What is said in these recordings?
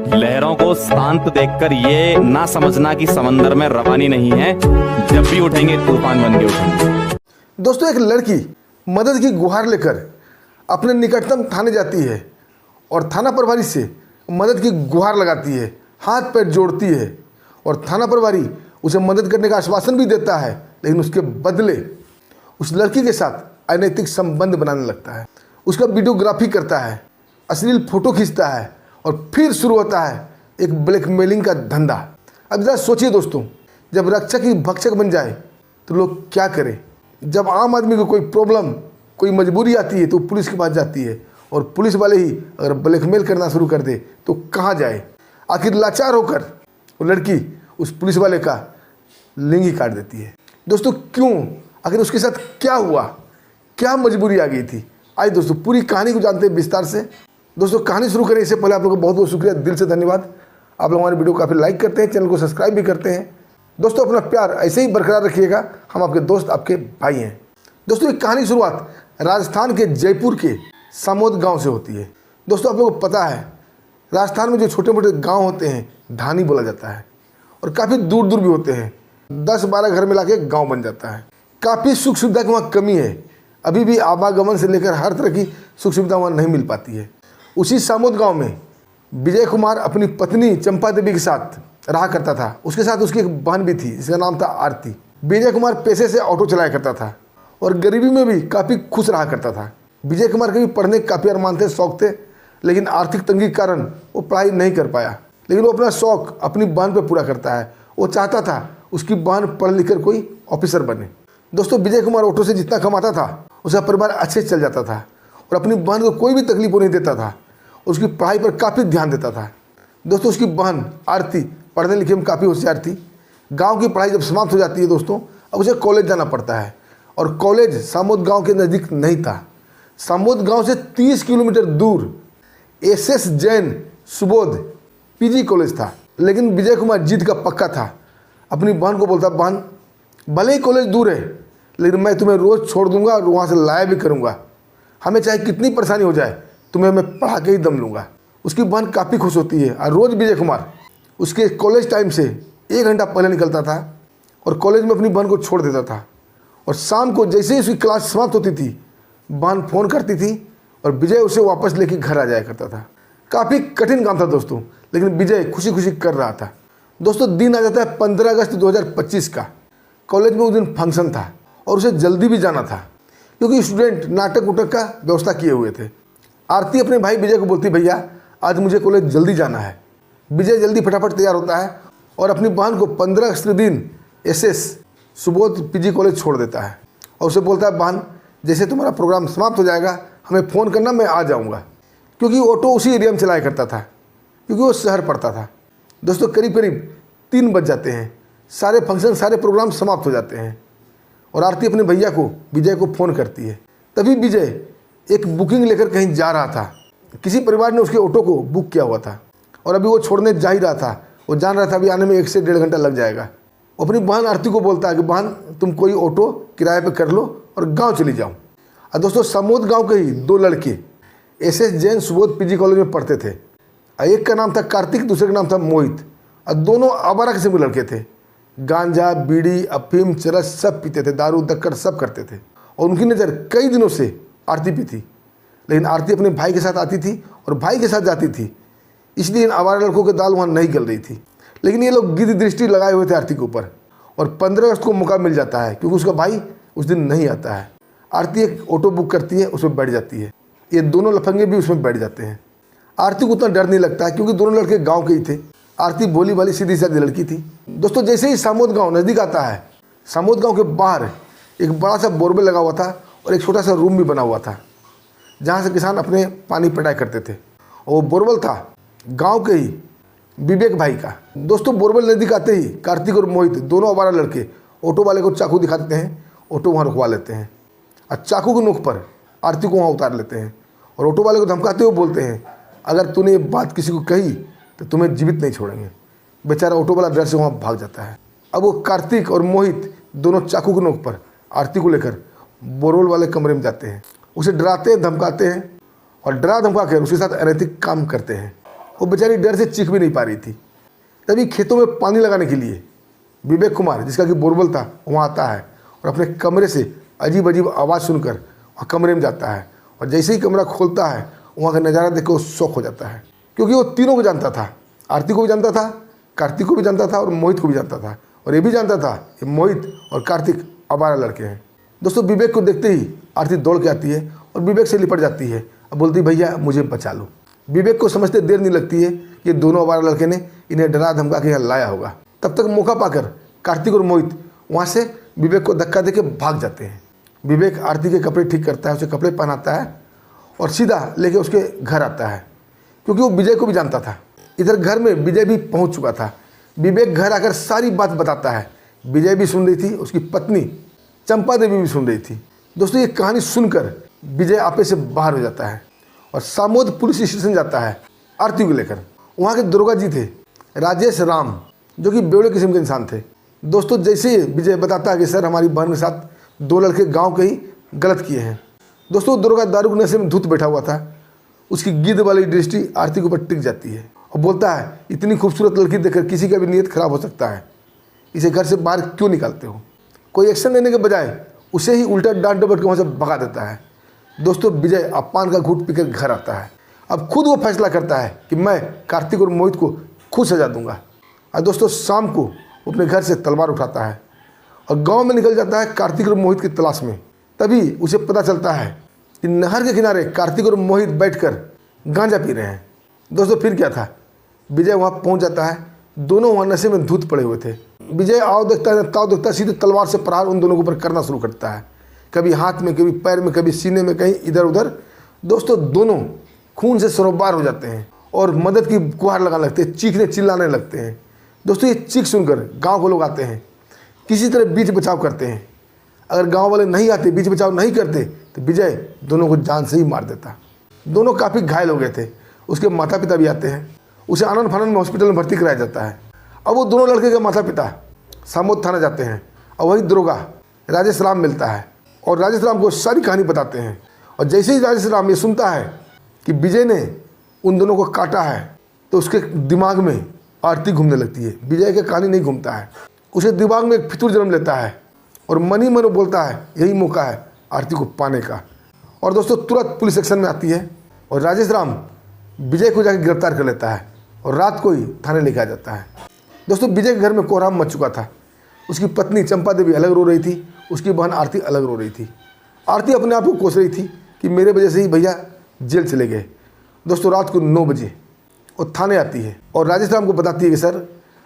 लहरों को शांत देखकर ये ना समझना कि समंदर में रवानी नहीं है, जब भी उठेंगे तूफान बन के उठेंगे। दोस्तों, एक लड़की मदद की गुहार लेकर अपने निकटतम थाने जाती है और थाना प्रभारी से मदद की गुहार लगाती है, हाथ पैर जोड़ती है और थाना प्रभारी उसे मदद करने का आश्वासन भी देता है, लेकिन उसके बदले उस लड़की के साथ अनैतिक संबंध बनाने लगता है, उसका वीडियोग्राफी करता है, अश्लील फोटो खींचता है और फिर शुरू होता है एक ब्लैकमेलिंग का धंधा। अब जरा सोचिए दोस्तों, जब रक्षक ही भक्षक बन जाए तो लोग क्या करें। जब आम आदमी को कोई प्रॉब्लम, कोई मजबूरी आती है तो पुलिस के पास जाती है, और पुलिस वाले ही अगर ब्लैकमेल करना शुरू कर दे तो कहाँ जाए। आखिर लाचार होकर वो लड़की उस पुलिस वाले का लिंग ही काट देती है। दोस्तों क्यों, आखिर उसके साथ क्या हुआ, क्या मजबूरी आ गई थी। आइए दोस्तों पूरी कहानी को जानते हैं विस्तार से। दोस्तों कहानी शुरू करें इससे पहले आप लोगों का बहुत बहुत शुक्रिया, दिल से धन्यवाद। आप लोग हमारे वीडियो को काफ़ी लाइक करते हैं, चैनल को सब्सक्राइब भी करते हैं। दोस्तों अपना प्यार ऐसे ही बरकरार रखिएगा, हम आपके दोस्त, आपके भाई हैं। दोस्तों एक कहानी की शुरुआत राजस्थान के जयपुर के सामोद गांव से होती है। दोस्तों आप लोगों को पता है, राजस्थान में जो छोटे मोटे गांव होते हैं ढानी बोला जाता है, और काफ़ी दूर दूर भी होते हैं। 10-12 घर मिला के गाँव बन जाता है। काफ़ी सुख सुविधा की वहाँ कमी है, अभी भी आवागमन से लेकर हर तरह की सुख सुविधा वहाँ नहीं मिल पाती है। उसी सामोद गांव में विजय कुमार अपनी पत्नी चंपा देवी के साथ रहा करता था। उसके साथ उसकी एक बहन भी थी जिसका नाम था आरती। विजय कुमार पेशे से ऑटो चलाया करता था और गरीबी में भी काफ़ी खुश रहा करता था। विजय कुमार के भी पढ़ने के काफ़ी अरमान थे, शौक थे, लेकिन आर्थिक तंगी के कारण वो पढ़ाई नहीं कर पाया। लेकिन वो अपना शौक अपनी बहन पर पूरा करता है। वो चाहता था उसकी बहन पढ़ लिख कर कोई ऑफिसर बने। दोस्तों विजय कुमार ऑटो से जितना कमाता था उसका परिवार अच्छे से चल जाता था और अपनी बहन को कोई भी तकलीफ नहीं देता था। उसकी पढ़ाई पर काफ़ी ध्यान देता था। दोस्तों उसकी बहन आरती पढ़ने लिखने में काफ़ी होशियार थी। गांव की पढ़ाई जब समाप्त हो जाती है दोस्तों, अब उसे कॉलेज जाना पड़ता है, और कॉलेज सामोद गांव के नज़दीक नहीं था। सामोद गांव से 30 किलोमीटर दूर SS Jain Subodh PG college था। लेकिन विजय कुमार जिद का पक्का था। अपनी बहन को बोलता, बहन भले ही कॉलेज दूर है, लेकिन मैं तुम्हें रोज़ छोड़ दूंगा और वहाँ से लाया भी करूँगा। हमें चाहे कितनी परेशानी हो जाए, तुम्हें मैं पढ़ा के ही दम लूँगा। उसकी बहन काफ़ी खुश होती है और रोज़ विजय कुमार उसके कॉलेज टाइम से 1 घंटा पहले निकलता था और कॉलेज में अपनी बहन को छोड़ देता था। और शाम को जैसे ही उसकी क्लास समाप्त होती थी, बहन फ़ोन करती थी और विजय उसे वापस लेके घर आ जाया करता था। काफ़ी कठिन काम था दोस्तों, लेकिन विजय खुशी खुशी कर रहा था। दोस्तों दिन आ जाता है 15 अगस्त 2025 का। कॉलेज में उस दिन फंक्शन था और उसे जल्दी भी जाना था, क्योंकि स्टूडेंट नाटक उटक का व्यवस्था किए हुए थे। आरती अपने भाई विजय को बोलती, भैया आज मुझे कॉलेज जल्दी जाना है। विजय जल्दी फटाफट तैयार होता है और अपनी बहन को 15 अगस्त के दिन एसएस सुबोध पीजी कॉलेज छोड़ देता है और उसे बोलता है, बहन जैसे तुम्हारा प्रोग्राम समाप्त हो जाएगा हमें फ़ोन करना, मैं आ जाऊँगा। क्योंकि ऑटो उसी एरिया में चलाया करता था, क्योंकि वो शहर पड़ता था। दोस्तों करीब करीब 3 बज जाते हैं, सारे फंक्शन सारे प्रोग्राम समाप्त हो जाते हैं और आरती अपने भैया को विजय को फ़ोन करती है। तभी विजय एक बुकिंग लेकर कहीं जा रहा था। किसी परिवार ने उसके ऑटो को बुक किया हुआ था और अभी वो छोड़ने जा ही रहा था। वो जान रहा था अभी आने में 1 से 1.5 घंटा लग जाएगा। वो अपनी बहन आरती को बोलता है कि बहन तुम कोई ऑटो किराए पे कर लो और गांव चली जाओ। और दोस्तों सामोद गांव के ही 2 लड़के SS Jain Subodh PG college में पढ़ते थे। एक का नाम था कार्तिक, दूसरे का नाम था मोहित, और दोनों आवारा किस्म के लड़के थे। गांजा, बीड़ी, अफीम, चरस सब पीते थे, दारू दक्कड़ सब करते थे। और उनकी नज़र कई दिनों से आरती पे थी, लेकिन आरती अपने भाई के साथ आती थी और भाई के साथ जाती थी, इसलिए इन आवारा लड़कों की दाल वहाँ नहीं गल रही थी। लेकिन ये लोग गिद्ध दृष्टि लगाए हुए थे आरती के ऊपर, और 15 अगस्त को मौका मिल जाता है क्योंकि उसका भाई उस दिन नहीं आता है। आरती एक ऑटो बुक करती है, उसमें बैठ जाती है। ये दोनों लफंगे भी उसमें बैठ जाते हैं। आरती को उतना डर नहीं लगता है क्योंकि दोनों लड़के गाँव के ही थे। आरती भोली भाली सीधी सादी लड़की थी। दोस्तों जैसे ही सामोद गाँव नज़दीक आता है, सामोद गाँव के बाहर एक बड़ा सा बोरवेल लगा हुआ था और एक छोटा सा रूम भी बना हुआ था जहाँ से किसान अपने पानी पटाई करते थे। और वो बोरवेल था गांव के ही विवेक भाई का। दोस्तों बोरवेल नज़दीक आते ही कार्तिक और मोहित दोनों आवारा लड़के ऑटो वाले को चाकू दिखा देते हैं। ऑटो वहाँ रुकवा लेते हैं और चाकू की नोक पर आरती को वहाँ उतार लेते हैं और ऑटो वाले को धमकाते हुए बोलते हैं, अगर तूने ये बात किसी को कही तो तुम्हें जीवित नहीं छोड़ेंगे। बेचारा ऑटो वाला डर से वहाँ भाग जाता है। अब वो कार्तिक और मोहित दोनों चाकू की नोक पर आरती को लेकर बोरवेल वाले कमरे में जाते हैं। उसे डराते हैं, धमकाते हैं और डरा धमका कर उसके साथ अनैतिक काम करते हैं। वो बेचारी डर से चीख भी नहीं पा रही थी। तभी खेतों में पानी लगाने के लिए विवेक कुमार, जिसका कि बोरवेल था, वहाँ आता है और अपने कमरे से अजीब अजीब आवाज़ सुनकर वहाँ कमरे में जाता है। और जैसे ही कमरा खोलता है, वहाँ का नज़ारा देख कर वो शौक हो जाता है, क्योंकि वो तीनों को जानता था। आरती को भी जानता था, कार्तिक को भी जानता था और मोहित को भी जानता था। और ये भी जानता था कि मोहित और कार्तिक आवारा लड़के हैं। दोस्तों, विवेक को देखते ही आरती दौड़ के आती है और विवेक से लिपट जाती है और बोलती, भैया मुझे बचा लो। विवेक को समझते देर नहीं लगती है कि दोनों आवारा लड़के ने इन्हें डरा धमका के यहाँ लाया होगा। तब तक मौका पाकर कार्तिक और मोहित वहाँ से विवेक को धक्का देके भाग जाते हैं। विवेक आरती के कपड़े ठीक करता है, उसे कपड़े पहनाता है और सीधा लेके उसके घर आता है, क्योंकि वो विजय को भी जानता था। इधर घर में विजय भी पहुंच चुका था। विवेक घर आकर सारी बात बताता है। विजय भी सुन रही थी, उसकी पत्नी चंपा देवी भी सुन रही थी। दोस्तों, ये कहानी सुनकर विजय आपे से बाहर हो जाता है और सामोद पुलिस स्टेशन जाता है आरती को लेकर। वहाँ के दरोगा जी थे राजेश राम, जो कि बेवड़े किस्म के इंसान थे। दोस्तों, जैसे ही विजय बताता है कि सर, हमारी बहन के साथ 2 लड़के गाँव के ही गलत किए हैं। दोस्तों, दरोगा दारू के नशे में धुत बैठा हुआ था। उसकी गिद्ध वाली दृष्टि आरती के ऊपर टिक जाती है और बोलता है, इतनी खूबसूरत लड़की देखकर किसी का भी नीयत खराब हो सकता है, इसे घर से बाहर क्यों निकालते हो। कोई एक्शन लेने के बजाय उसे ही उल्टा डांट डपट के वहाँ से भगा देता है। दोस्तों, विजय अपमान का घूंट पीकर घर आता है। अब खुद वो फैसला करता है कि मैं कार्तिक और मोहित को खुद सजा दूंगा। और दोस्तों, शाम को वो अपने घर से तलवार उठाता है और गांव में निकल जाता है कार्तिक और मोहित की तलाश में। तभी उसे पता चलता है कि नहर के किनारे कार्तिक और मोहित बैठकर गांजा पी रहे हैं। दोस्तों, फिर क्या था, विजय वहाँ पहुँच जाता है। दोनों वहाँ नशे में धुत पड़े हुए थे। विजय आओ देखता है, ताव देखता है, सीधे तलवार से प्रहार उन दोनों के ऊपर करना शुरू करता है। कभी हाथ में, कभी पैर में, कभी सीने में, कहीं इधर उधर। दोस्तों, दोनों खून से सरोबार हो जाते हैं और मदद की गुहार लगाने लगते हैं, चीखने चिल्लाने लगते हैं। दोस्तों, ये चीख सुनकर गांव के लोग आते हैं, किसी तरह बीच बचाव करते हैं। अगर गांव वाले नहीं आते, बीच बचाव नहीं करते, तो विजय दोनों को जान से ही मार देता। दोनों काफ़ी घायल हो गए थे। उसके माता पिता भी आते हैं। उसे आनंद फानंद में हॉस्पिटल में भर्ती कराया जाता है। अब वो दोनों लड़के के माता पिता सामोद थाना जाते हैं और वही दरोगा राजेश राम मिलता है और राजेश राम को सारी कहानी बताते हैं। और जैसे ही राजेश राम ये सुनता है कि विजय ने उन दोनों को काटा है, तो उसके दिमाग में आरती घूमने लगती है। विजय की कहानी नहीं घूमता है, उसे दिमाग में एक फितूर जन्म लेता है और मन ही मन बोलता है, यही मौका है आरती को पाने का। और दोस्तों, तुरंत पुलिस एक्शन में आती है और राजेश राम विजय को जाकर गिरफ्तार कर लेता है और रात को ही थाने लेके आ जाता है। दोस्तों, विजय के घर में कोहराम मच चुका था। उसकी पत्नी चंपा देवी अलग रो रही थी, उसकी बहन आरती अलग रो रही थी। आरती अपने आप को कोस रही थी कि मेरे वजह से ही भैया जेल चले गए। दोस्तों, रात को 9 बजे वो थाने आती है और राजेश राम को बताती है कि सर,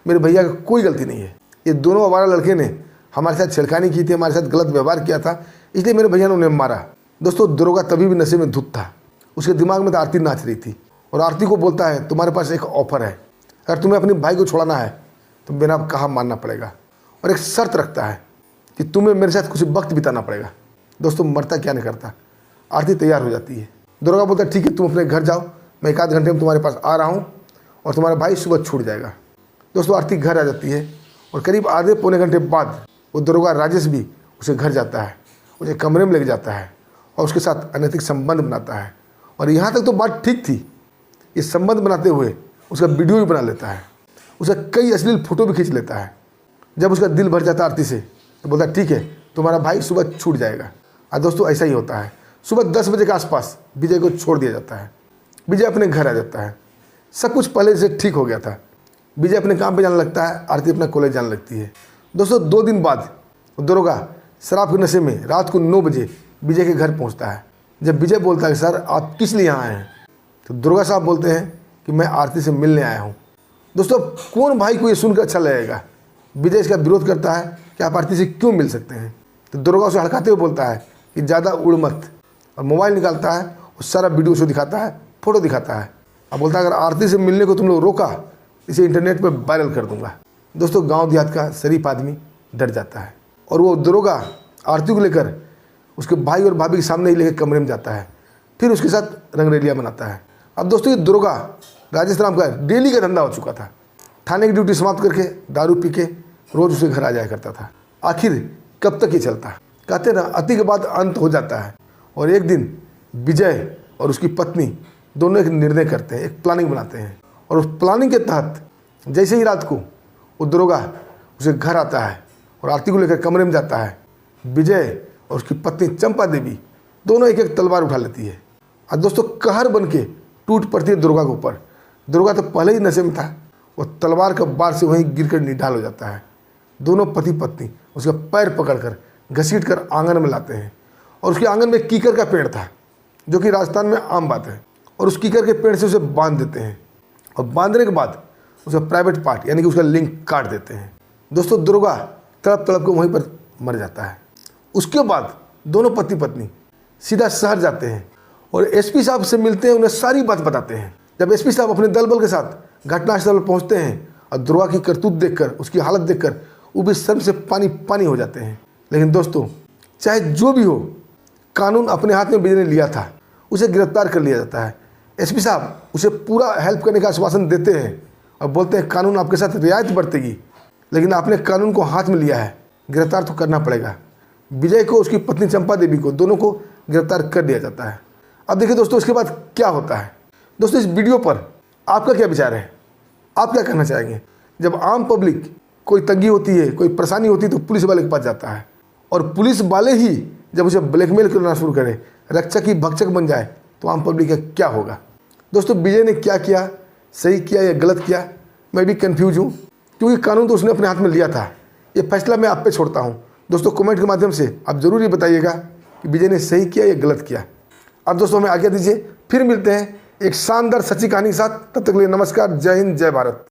मेरे भैया का कोई गलती नहीं है, ये दोनों आवारा लड़के ने हमारे साथ छेड़खानी की थी, हमारे साथ गलत व्यवहार किया था, इसलिए मेरे भैया ने उन्हें मारा। दोस्तों, दरोगा तभी भी नशे में धुत था। उसके दिमाग में तो आरती नाच रही थी और आरती को बोलता है, तुम्हारे पास एक ऑफर है, अगर तुम्हें अपने भाई को छुड़ाना है तो मेरा कहा मानना पड़ेगा और एक शर्त रखता है कि तुम्हें मेरे साथ कुछ वक्त बिताना पड़ेगा। दोस्तों, मरता क्या नहीं करता। आरती तैयार हो जाती है। दरोगा बोलता है, ठीक है, तुम अपने घर जाओ, मैं 1 आध घंटे में तुम्हारे पास आ रहा हूँ और तुम्हारा भाई सुबह छूट जाएगा। दोस्तों, आरती घर आ जाती है और करीब आधे पौने घंटे बाद वो दरोगा राजेश भी उसे घर जाता है, उसे कमरे में लेके जाता है और उसके साथ अनैतिक संबंध बनाता है। और यहाँ तक तो बात ठीक थी। ये संबंध बनाते हुए उसका वीडियो भी बना लेता है, उसका कई अश्लील फोटो भी खींच लेता है। जब उसका दिल भर जाता है आरती से, तो बोलता है, ठीक है, तुम्हारा भाई सुबह छूट जाएगा। और दोस्तों, ऐसा ही होता है। सुबह 10 बजे के आसपास विजय को छोड़ दिया जाता है। विजय अपने घर आ जाता है। सब कुछ पहले से ठीक हो गया था। विजय अपने काम पे जाने लगता है, आरती अपना कॉलेज जाने लगती है। दोस्तों, 2 दिन बाद दरोगा शराब के नशे में रात को 9 बजे विजय के घर पहुंचता है। जब विजय बोलता है, सर आप किस लिए यहाँ आए हैं, तो दरोगा साहब बोलते हैं कि मैं आरती से मिलने आया हूँ। दोस्तों, कौन भाई को ये सुनकर अच्छा लगेगा। विजय इसका विरोध करता है कि आप आरती से क्यों मिल सकते हैं। तो दरोगा उसे हड़काते हुए बोलता है कि ज़्यादा उड़ मत, और मोबाइल निकालता है और सारा वीडियो उसे दिखाता है, फोटो दिखाता है। अब बोलता है, अगर आरती से मिलने को तुम लोग रोका, इसे इंटरनेट पर वायरल कर दूंगा। दोस्तों, गांव देहात का शरीफ आदमी डर जाता है और वो दरोगा आरती को लेकर उसके भाई और भाभी के सामने ही लेकर कमरे में जाता है। फिर उसके साथ रंगरेलिया बनाता है। अब दोस्तों, ये दरोगा राजेश राम का डेली का धंधा हो चुका था। थाने की ड्यूटी समाप्त करके दारू पी के रोज उसके घर आ जाया करता था। आखिर कब तक ये चलता है। कहते ना, अति के बाद अंत हो जाता है। और एक दिन विजय और उसकी पत्नी दोनों एक निर्णय करते हैं, एक प्लानिंग बनाते हैं और उस प्लानिंग के तहत जैसे ही रात को वो दरोगा उसे घर आता है और आरती को लेकर कमरे में जाता है, विजय और उसकी पत्नी चंपा देवी दोनों एक एक तलवार उठा लेती है और दोस्तों कहर बन के टूट पड़ती है दरोगा के ऊपर। दरोगा तो पहले ही नशे में था, वो तलवार के बार से वहीं गिरकर निढाल हो जाता है। दोनों पति पत्नी उसका पैर पकड़कर घसीट कर आंगन में लाते हैं और उसके आंगन में कीकर का पेड़ था, जो कि राजस्थान में आम बात है, और उस कीकर के पेड़ से उसे बांध देते हैं और बांधने के बाद उसका प्राइवेट पार्ट यानी कि उसका लिंक काट देते हैं। दोस्तों दरोगा तड़प तड़प के वहीं पर मर जाता है। उसके बाद दोनों पति पत्नी सीधा शहर जाते हैं और एसपी साहब से मिलते हैं, उन्हें सारी बात बताते हैं। जब एसपी साहब अपने दल बल के साथ घटनास्थल पर पहुंचते हैं और दरोगा की करतूत देखकर, उसकी हालत देखकर वो भी शर्म से पानी पानी हो जाते हैं। लेकिन दोस्तों चाहे जो भी हो, कानून अपने हाथ में विजय ने लिया था, उसे गिरफ्तार कर लिया जाता है। एसपी साहब उसे पूरा हेल्प करने का आश्वासन देते हैं और बोलते हैं कानून आपके साथ रियायत बरतेगी, लेकिन आपने कानून को हाथ में लिया है, गिरफ्तार तो करना पड़ेगा। विजय को, उसकी पत्नी चंपा देवी को, दोनों को गिरफ्तार कर दिया जाता है। अब देखिए दोस्तों इसके बाद क्या होता है। दोस्तों इस वीडियो पर आपका क्या विचार है, आप क्या कहना चाहेंगे? जब आम पब्लिक कोई तंगी होती है, कोई परेशानी होती है तो पुलिस वाले के पास जाता है, और पुलिस वाले ही जब उसे ब्लैकमेल करना शुरू करे, रक्षक ही भक्षक बन जाए, तो आम पब्लिक का क्या होगा? दोस्तों विजय ने क्या किया, सही किया या गलत किया, मैं भी कन्फ्यूज हूँ, क्योंकि कानून तो उसने अपने हाथ में लिया था। ये फैसला मैं आप पे छोड़ता हूँ। दोस्तों कमेंट के माध्यम से आप जरूर ये बताइएगा कि विजय ने सही किया या गलत किया। अब दोस्तों हमें आज्ञा दीजिए, फिर मिलते हैं एक शानदार सच्ची कहानी के साथ। तब तक के लिए नमस्कार, जय हिंद, जय भारत।